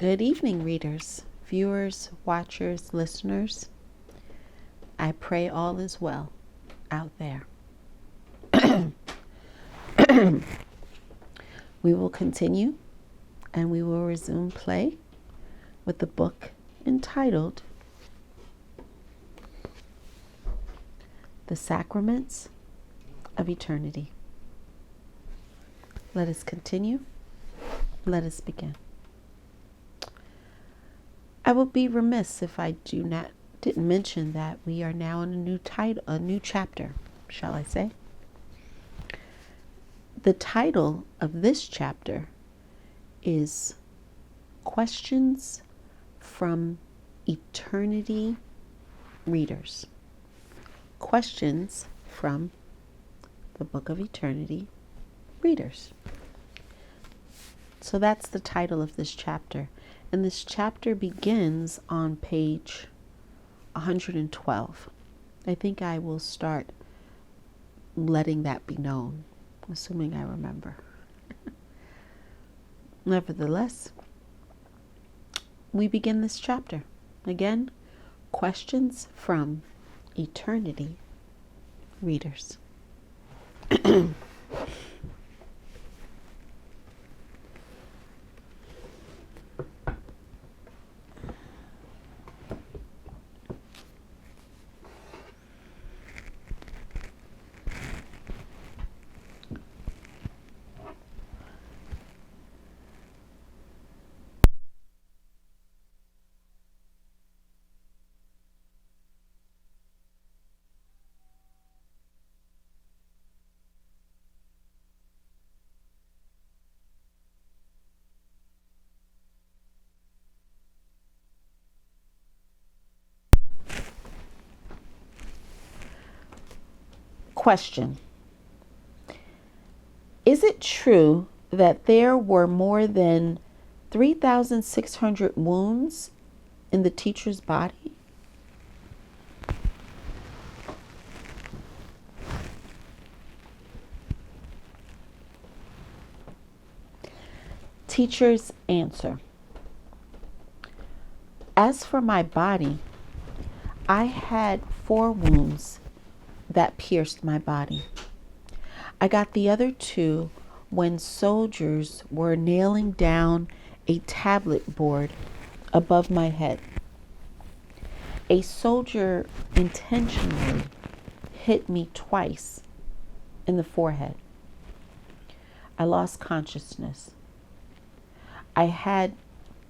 Good evening, readers, viewers, watchers, listeners. I pray all is well out there. We will continue and we will resume play with the book entitled The Sacraments of Eternity. Let us continue. Let us begin. I would be remiss if I didn't mention that we are now in a new chapter, shall I say. The title of this chapter is Questions from Eternity Readers. Questions from the Book of Eternity Readers. So that's the title of this chapter. And this chapter begins on page 112. I think I will start letting that be known, assuming I remember. Nevertheless, we begin this chapter. Again, questions from Eternity Readers. Question. Is it true that there were more than 3,600 wounds in the teacher's body? Teacher's answer. As for my body, I had 4 wounds that pierced my body. I got the other 2 when soldiers were nailing down a tablet board above my head. A soldier intentionally hit me twice in the forehead. I lost consciousness. I had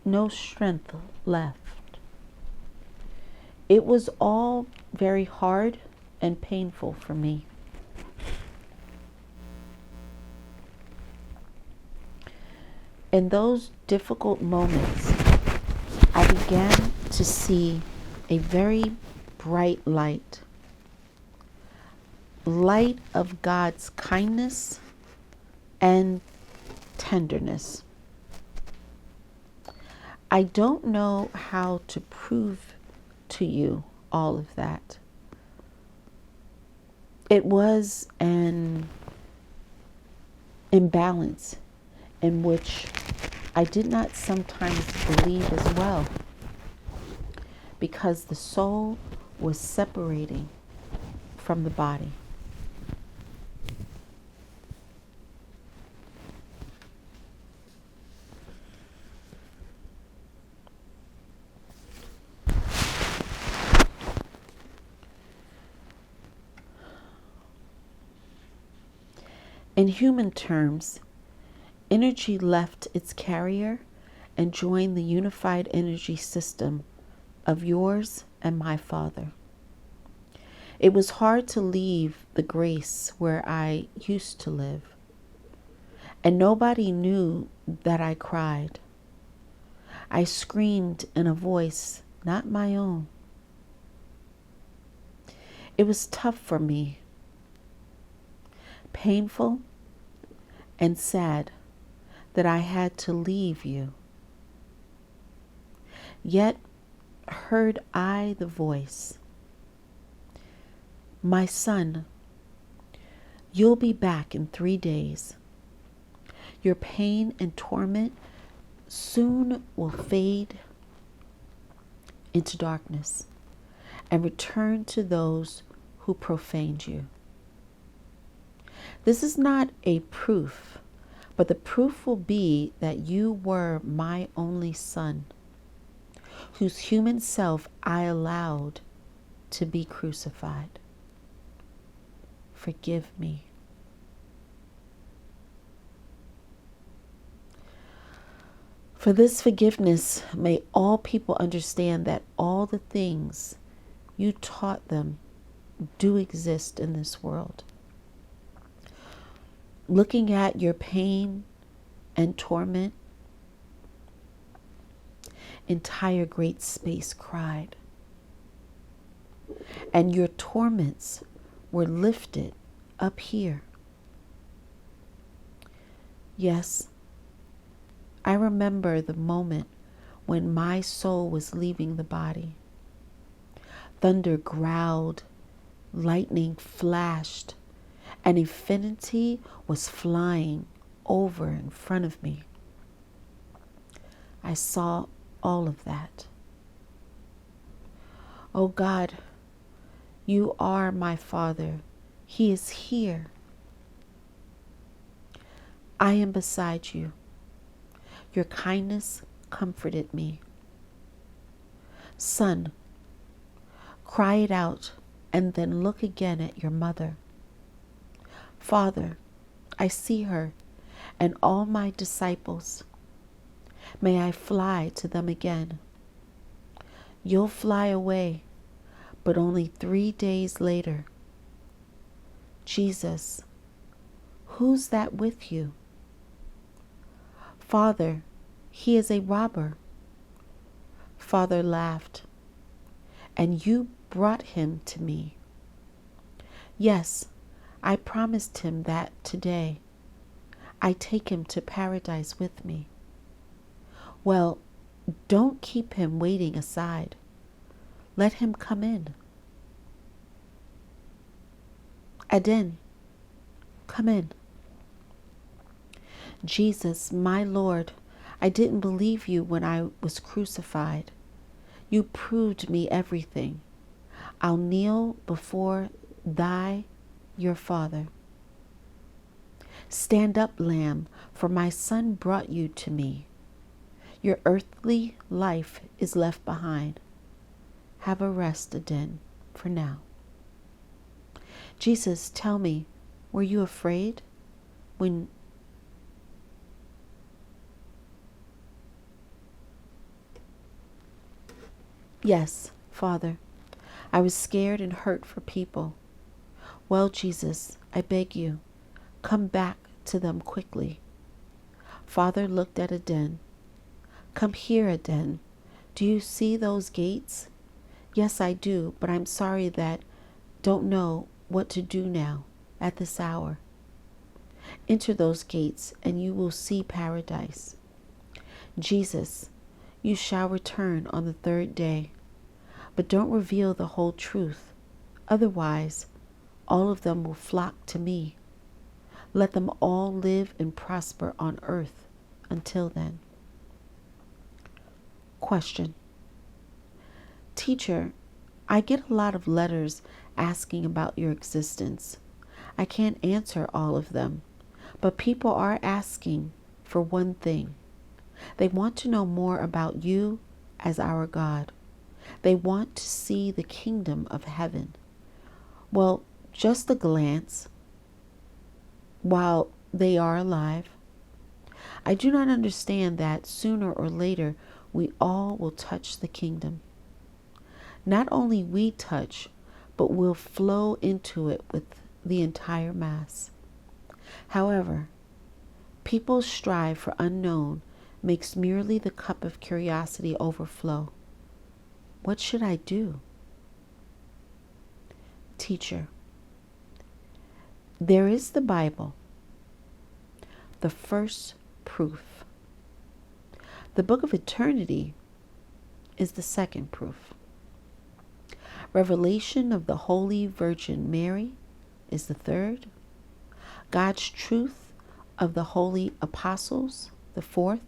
no strength left. It was all very hard and painful for me. In those difficult moments, I began to see a very bright light of God's kindness and tenderness. I don't know how to prove to you all of that. It was an imbalance in which I did not sometimes believe as well, because the soul was separating from the body. In human terms, energy left its carrier and joined the unified energy system of yours and my Father. It was hard to leave the grace where I used to live, and nobody knew that I cried. I screamed in a voice not my own. It was tough for me, painful and sad that I had to leave you. Yet heard I the voice, my son, you'll be back in 3 days. Your pain and torment soon will fade into darkness and return to those who profaned you. This is not a proof, but the proof will be that you were my only son, whose human self I allowed to be crucified. Forgive me. For this forgiveness, may all people understand that all the things you taught them do exist in this world. Looking at your pain and torment, entire great space cried, and your torments were lifted up here. Yes, I remember the moment when my soul was leaving the body. Thunder growled, lightning flashed, and infinity was flying over in front of me. I saw all of that. Oh God, you are my Father. He is here. I am beside you. Your kindness comforted me. Son, cry it out and then look again at your mother. Father, I see her and all my disciples. May I fly to them again. You'll fly away, but only 3 days later. Jesus, who's that with you? Father, he is a robber. Father laughed, and you brought him to me. Yes, I promised him that today. I take him to paradise with me. Well, don't keep him waiting aside. Let him come in. Aden, come in. Jesus, my Lord, I didn't believe you when I was crucified. You proved me everything. I'll kneel before your Father. Stand up, Lamb, for my son brought you to me. Your earthly life is left behind. Have a rest, Aden, for now. Jesus, tell me, were you afraid when Yes, Father, I was scared and hurt for people. Well, Jesus, I beg you, come back to them quickly. Father looked at Aden. Come here, Aden. Do you see those gates? Yes, I do, but I'm sorry that don't know what to do now at this hour. Enter those gates and you will see paradise. Jesus, you shall return on the 3rd day, but don't reveal the whole truth. Otherwise, all of them will flock to me. Let them all live and prosper on earth until then. Question. Teacher, I get a lot of letters asking about your existence. I can't answer all of them, but people are asking for one thing. They want to know more about you as our God. They want to see the kingdom of heaven. Well, just a glance while they are alive. I do not understand that sooner or later we all will touch the kingdom. Not only we touch, but will flow into it with the entire mass. However, people's strive for unknown makes merely the cup of curiosity overflow. What should I do? Teacher, there is the Bible, the first proof. The book of eternity is the second proof. Revelation of the Holy Virgin Mary is the third. God's truth of the holy apostles, the fourth.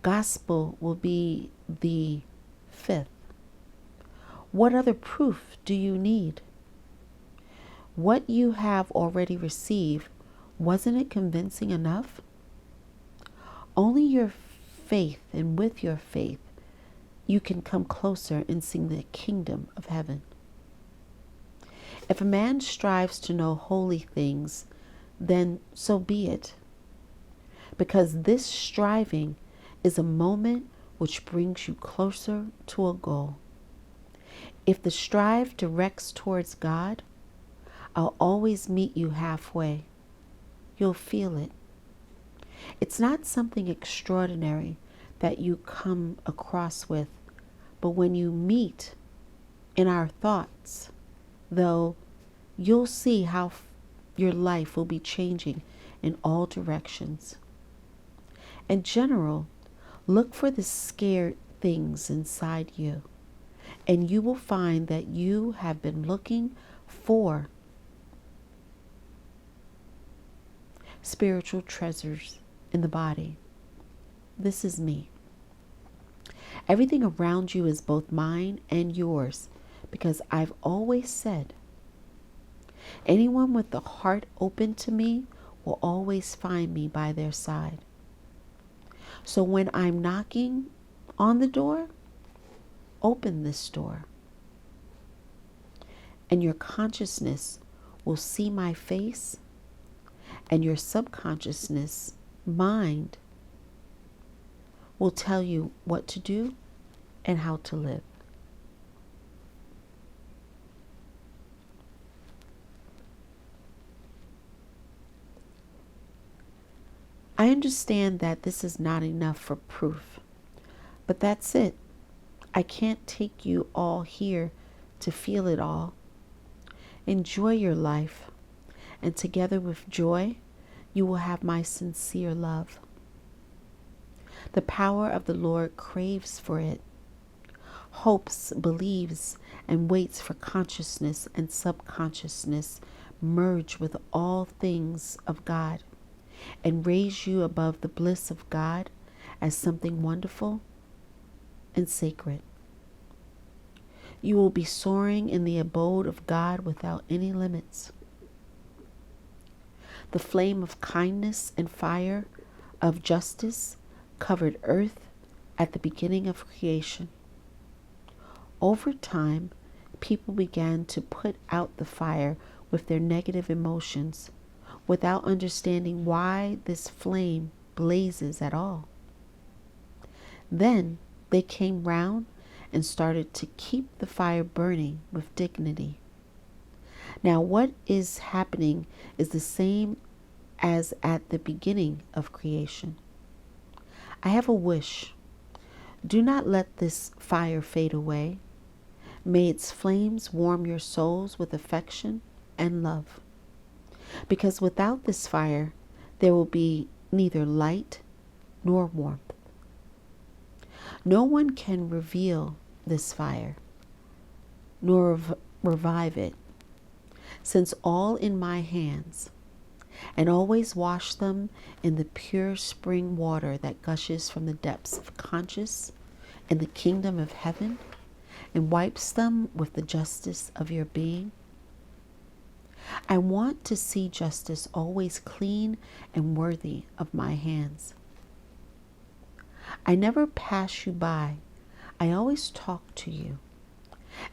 Gospel will be the fifth. What other proof do you need? What you have already received, wasn't it convincing enough? Only your faith, and with your faith, you can come closer and see the kingdom of heaven. If a man strives to know holy things, then so be it. Because this striving is a moment which brings you closer to a goal. If the strive directs towards God, I'll always meet you halfway. You'll feel it. It's not something extraordinary that you come across with, but when you meet in our thoughts, though, you'll see how your life will be changing in all directions. In general, look for the scared things inside you, and you will find that you have been looking for spiritual treasures in the body. This is me. Everything around you is both mine and yours, because I've always said, anyone with the heart open to me will always find me by their side. So when I'm knocking on the door, open this door, and your consciousness will see my face, and your subconsciousness mind will tell you what to do and how to live. I understand that this is not enough for proof, but that's it. I can't take you all here to feel it all. Enjoy your life, and together with joy, you will have my sincere love. The power of the Lord craves for it, hopes, believes, and waits for consciousness and subconsciousness merge with all things of God and raise you above the bliss of God as something wonderful and sacred. You will be soaring in the abode of God without any limits. The flame of kindness and fire of justice covered earth at the beginning of creation. Over time, people began to put out the fire with their negative emotions without understanding why this flame blazes at all. Then they came round and started to keep the fire burning with dignity. Now what is happening is the same as at the beginning of creation. I have a wish. Do not let this fire fade away. May its flames warm your souls with affection and love. Because without this fire, there will be neither light nor warmth. No one can reveal this fire, nor revive it, since all in my hands, and always wash them in the pure spring water that gushes from the depths of conscious in the kingdom of heaven, and wipes them with the justice of your being. I want to see justice always clean and worthy of my hands. I never pass you by. I always talk to you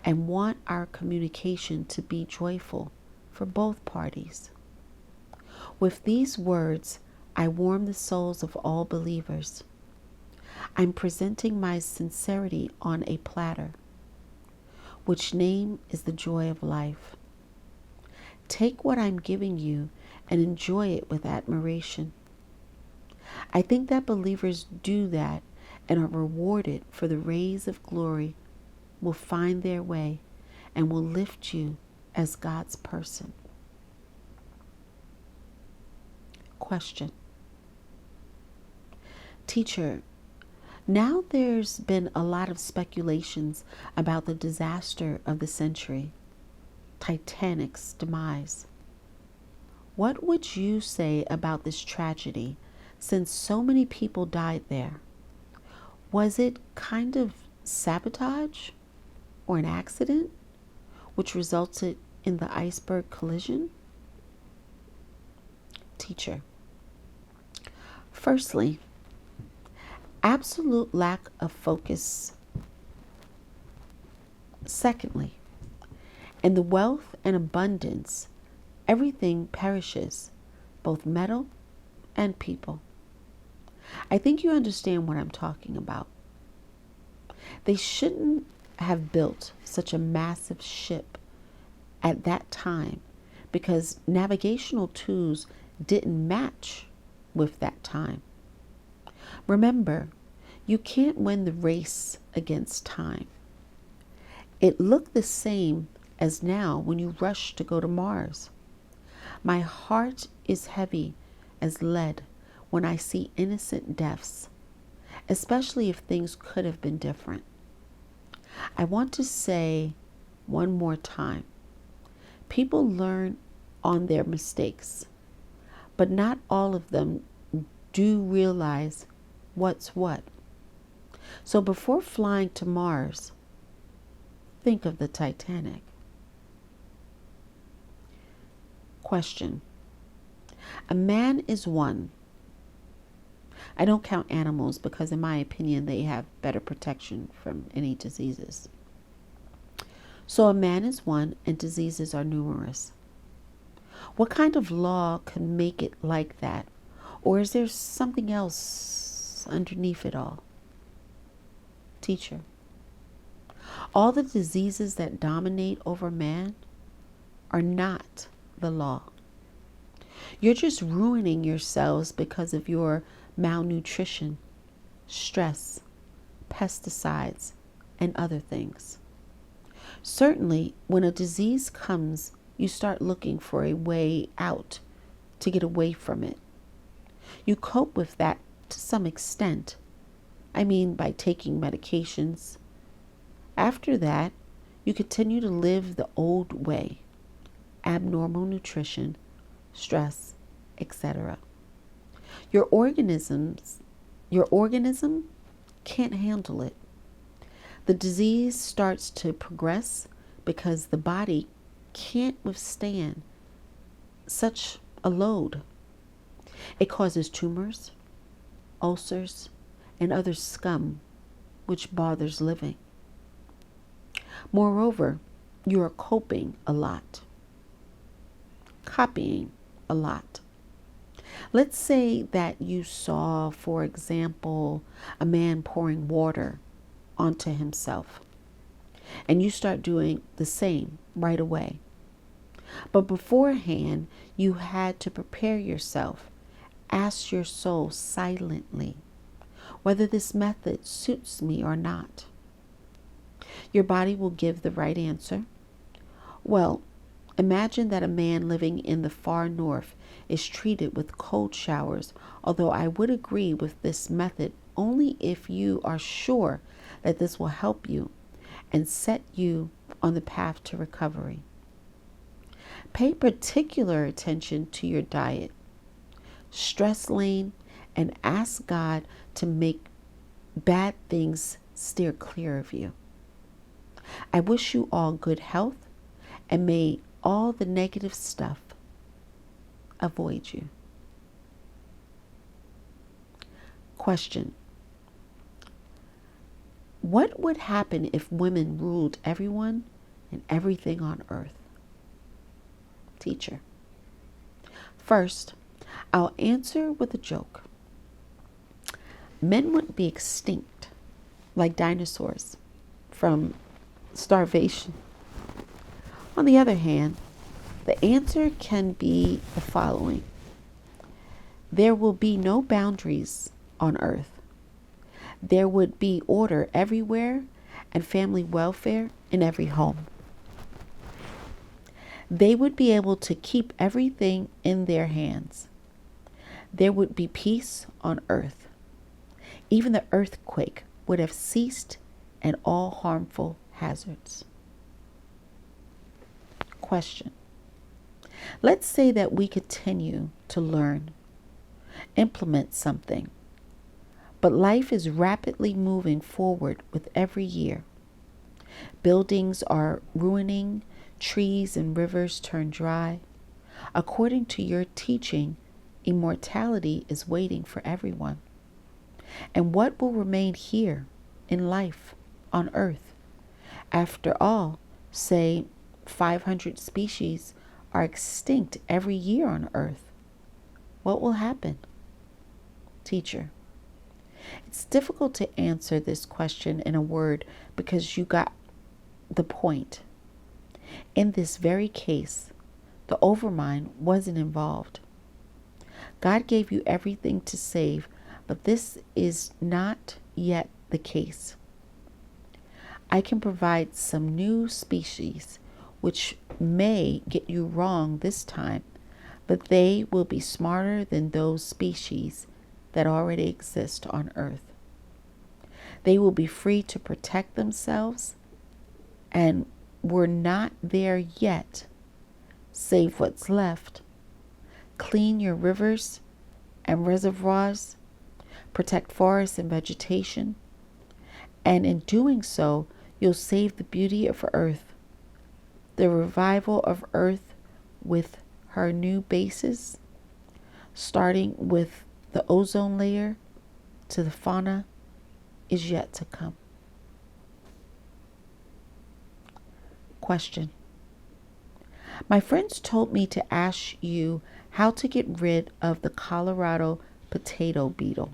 and want our communication to be joyful for both parties. With these words, I warm the souls of all believers. I'm presenting my sincerity on a platter, which name is the joy of life. Take what I'm giving you and enjoy it with admiration. I think that believers do that and are rewarded, for the rays of glory will find their way and will lift you as God's person. Question. Teacher, now there's been a lot of speculations about the disaster of the century, Titanic's demise. What would you say about this tragedy, since so many people died there? Was it kind of sabotage or an accident which resulted in the iceberg collision? Teacher. Firstly, absolute lack of focus. Secondly, in the wealth and abundance, everything perishes, both metal and people. I think you understand what I'm talking about. They shouldn't have built such a massive ship at that time because navigational tools didn't match with that time. Remember, you can't win the race against time. It looked the same as now when you rush to go to Mars. My heart is heavy as lead when I see innocent deaths, especially if things could have been different. I want to say one more time, people learn on their mistakes, but not all of them do realize what's what. So before flying to Mars, think of the Titanic. Question. A man is one. I don't count animals because in my opinion they have better protection from any diseases. So a man is one and diseases are numerous. What kind of law could make it like that? Or is there something else underneath it all? Teacher. All the diseases that dominate over man are not the law. You're just ruining yourselves because of your malnutrition, stress, pesticides, and other things. Certainly, when a disease comes, you start looking for a way out to get away from it. You cope with that to some extent. I mean, by taking medications. After that, you continue to live the old way. Abnormal nutrition, stress, etc. Your organism can't handle it. The disease starts to progress because the body can't withstand such a load. It causes tumors, ulcers, and other scum which bothers living. Moreover, you are coping a lot, copying a lot. Let's say that you saw, for example, a man pouring water onto himself, and you start doing the same right away. But beforehand, you had to prepare yourself. Ask your soul silently whether this method suits me or not. Your body will give the right answer. Well, imagine that a man living in the far north is treated with cold showers, although I would agree with this method only if you are sure that this will help you and set you on the path to recovery. Pay particular attention to your diet. Stress lane and ask God to make bad things steer clear of you. I wish you all good health and may all the negative stuff avoid you. Question. What would happen if women ruled everyone and everything on earth? Teacher. First, I'll answer with a joke. Men would be extinct like dinosaurs from starvation. On the other hand, the answer can be the following. There will be no boundaries on earth. There would be order everywhere and family welfare in every home. They would be able to keep everything in their hands. There would be peace on earth. Even the earthquake would have ceased and all harmful hazards. Question. Let's say that we continue to learn, implement something, But life is rapidly moving forward with every year. Buildings are ruining, trees and rivers turn dry. According to your teaching, immortality is waiting for everyone. And what will remain here in life on Earth? After all, say 500 species are extinct every year on Earth. What will happen? Teacher, it's difficult to answer this question in a word because you got the point. In this very case, the overmind wasn't involved. God gave you everything to save, but this is not yet the case. I can provide some new species which may get you wrong this time, but they will be smarter than those species that already exist on Earth. They will be free to protect themselves, and we're not there yet. Save what's left. Clean your rivers and reservoirs, protect forests and vegetation, and in doing so, you'll save the beauty of Earth. The revival of Earth with her new bases, starting with the ozone layer to the fauna, is yet to come. Question. My friends told me to ask you how to get rid of the Colorado potato beetle.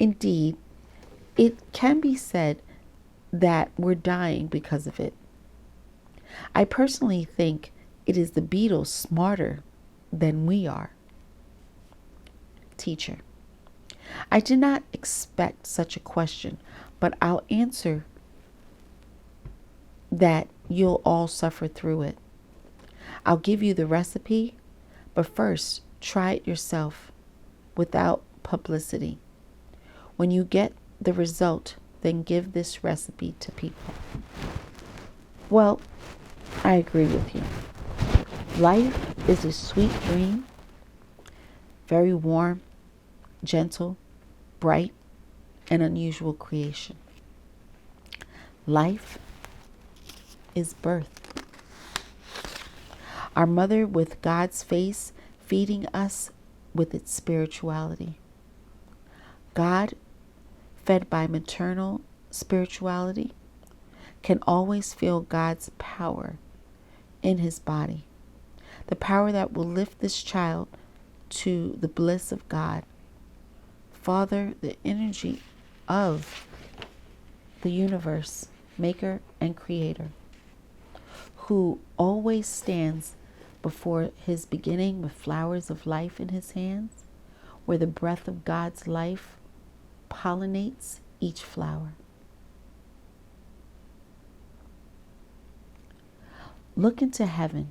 Indeed, it can be said that we're dying because of it. I personally think it is the beetle smarter than we are. Teacher, I did not expect such a question, but I'll answer that you'll all suffer through it. I'll give you the recipe, but first try it yourself without publicity. When you get the result, then give this recipe to people. Well, I agree with you. Life is a sweet dream, very warm, gentle, bright, and unusual creation. Life is birth. Our mother with God's face feeding us with its spirituality. God, fed by maternal spirituality, can always feel God's power in his body. The power that will lift this child to the bliss of God. Father, the energy of the universe, maker and creator, who always stands before his beginning with flowers of life in his hands, where the breath of God's life pollinates each flower. Look into heaven.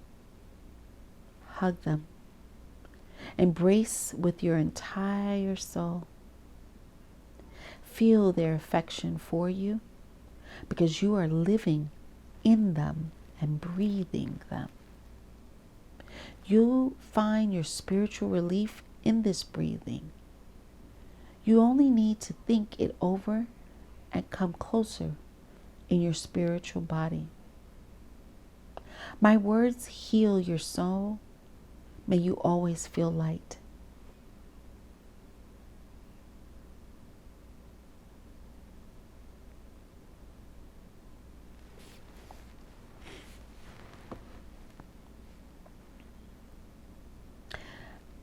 Hug them. Embrace with your entire soul. Feel their affection for you because you are living in them and breathing them. You'll find your spiritual relief in this breathing. You only need to think it over and come closer in your spiritual body. My words heal your soul. May you always feel light.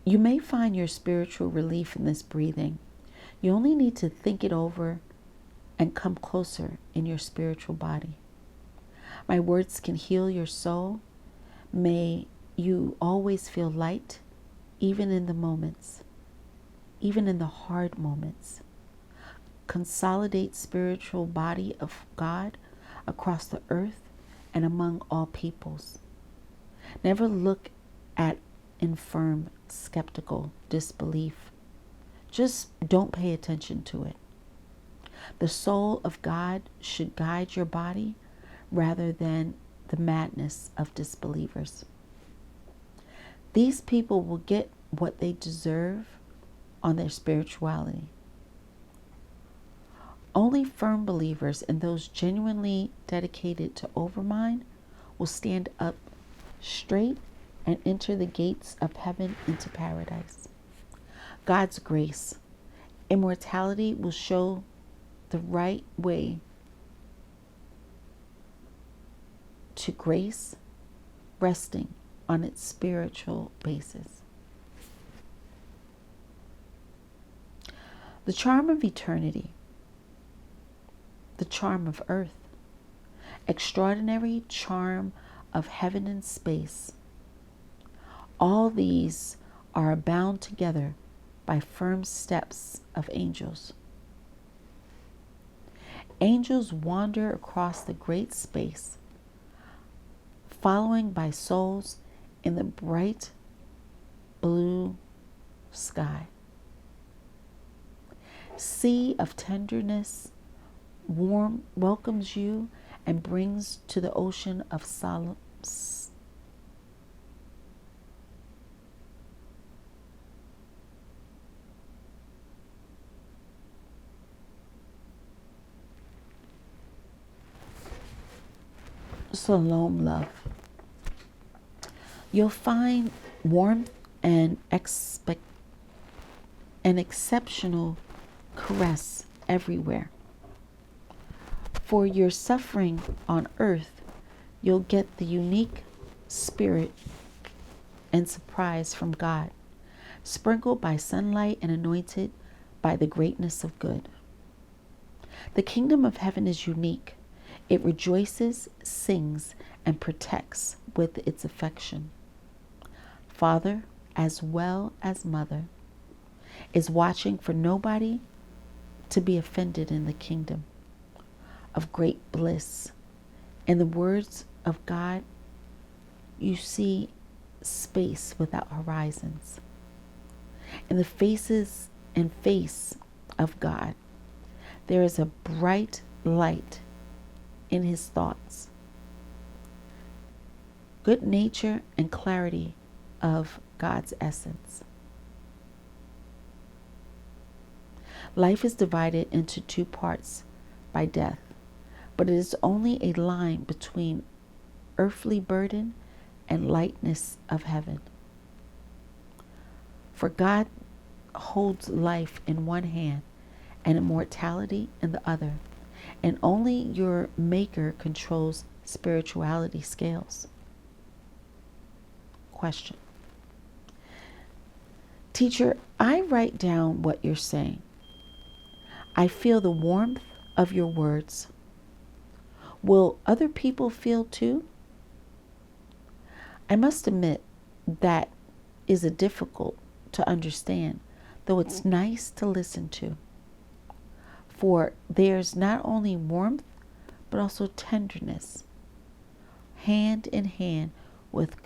You may find your spiritual relief in this breathing. You only need to think it over and come closer in your spiritual body. My words can heal your soul. May you always feel light, even in the moments, even in the hard moments. Consolidate spiritual body of God across the earth and among all peoples. Never look at infirm, skeptical disbelief. Just don't pay attention to it. The soul of God should guide your body rather than the madness of disbelievers. These people will get what they deserve on their spirituality. Only firm believers and those genuinely dedicated to overmind will stand up straight and enter the gates of heaven into paradise. God's grace, immortality will show the right way to grace, resting on its spiritual basis. The charm of eternity, the charm of earth, extraordinary charm of heaven and space. All these are bound together by firm steps of angels. Angels wander across the great space, following by souls in the bright blue sky. Sea of tenderness warm welcomes you and brings to the ocean of Shalom love. You'll find warmth and an exceptional caress everywhere. For your suffering on earth, you'll get the unique spirit and surprise from God, sprinkled by sunlight and anointed by the greatness of good. The kingdom of heaven is unique. It rejoices, sings, and protects with its affection. Father, as well as mother, is watching for nobody to be offended in the kingdom of great bliss. In the words of God, you see space without horizons. In the faces and face of God, there is a bright light in his thoughts, good nature and clarity of God's essence. Life is divided into two parts by death, but it is only a line between earthly burden and lightness of heaven. For God holds life in one hand and immortality in the other, and only your Maker controls spirituality scales. Question. Teacher, I write down what you're saying. I feel the warmth of your words. Will other people feel too? I must admit that is a difficult to understand, though it's nice to listen to. For there's not only warmth, but also tenderness, hand in hand with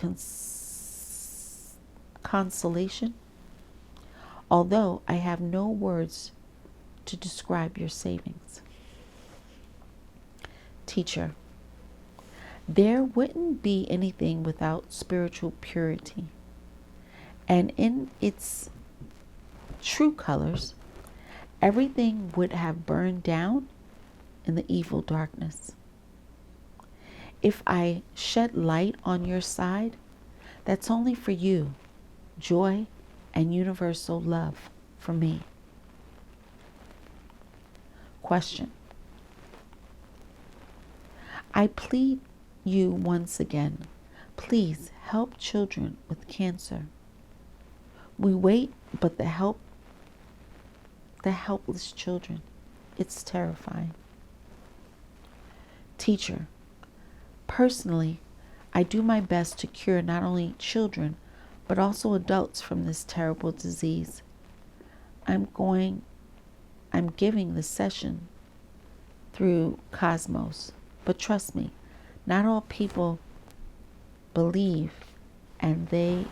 consolation. Although I have no words to describe your savings. Teacher, there wouldn't be anything without spiritual purity. And in its true colors, everything would have burned down in the evil darkness. If I shed light on your side, that's only for you, joy and universal love for me. Question. I plead you once again, please help children with cancer. We wait, but the helpless children, it's terrifying. Teacher, personally, I do my best to cure not only children, but also adults from this terrible disease. I'm giving the session through Cosmos, but trust me, not all people believe, and they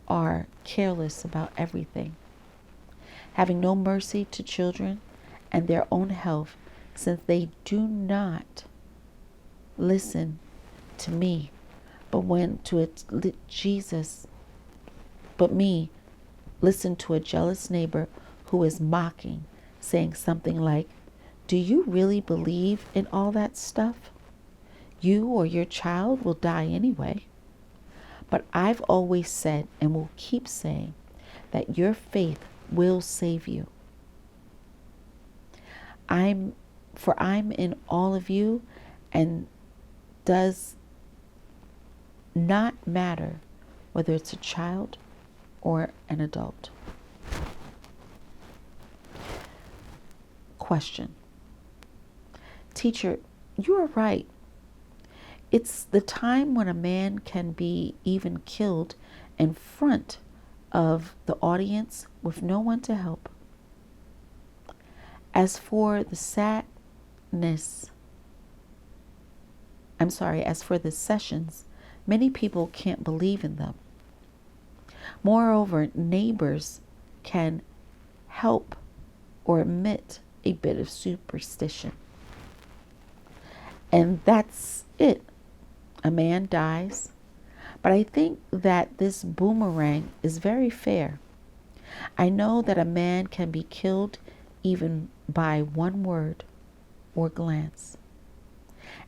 are careless about everything, having no mercy to children and their own health, since they do not listen to me, but listen to a jealous neighbor who is mocking, saying something like, "Do you really believe in all that stuff? You or your child will die anyway." But I've always said and will keep saying that your faith will save you. I'm in all of you, and does not matter whether it's a child or an adult. Question. Teacher, you are right. It's the time when a man can be even killed in front of the audience with no one to help. As for the sessions, many people can't believe in them. Moreover, neighbors can help or admit a bit of superstition. And that's it. A man dies. But I think that this boomerang is very fair. I know that a man can be killed even by one word or glance.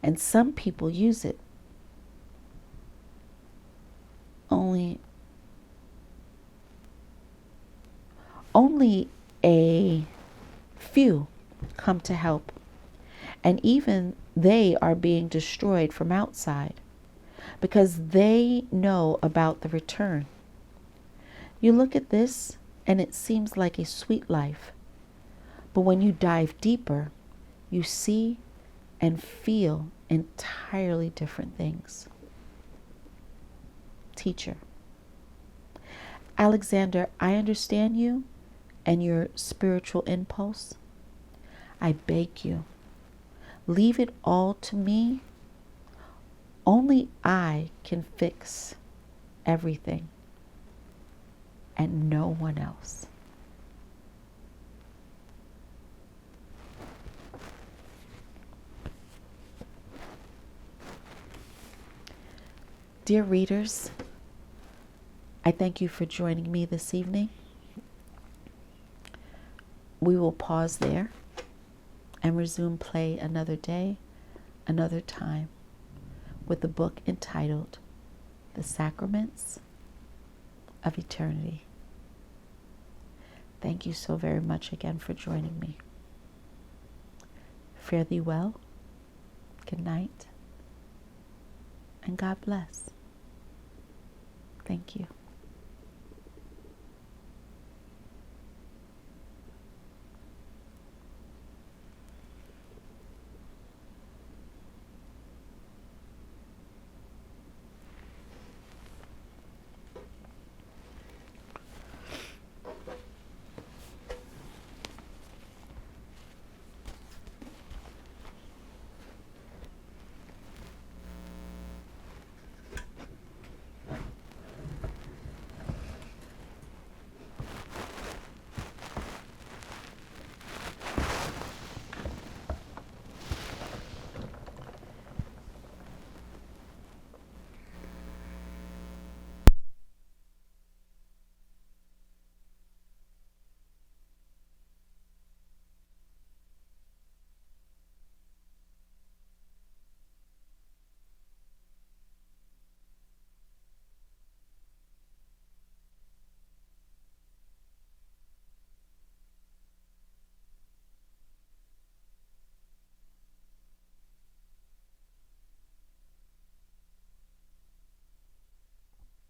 And some people use it. Only a few come to help. And even they are being destroyed from outside because they know about the return. You look at this and it seems like a sweet life. But when you dive deeper, you see and feel entirely different things. Teacher. Alexander, I understand you and your spiritual impulse. I beg you, leave it all to me. Only I can fix everything and no one else. Dear readers, I thank you for joining me this evening. We will pause there and resume play another day, another time, with the book entitled The Sacraments of Eternity. Thank you so very much again for joining me. Fare thee well, good night, and God bless. Thank you.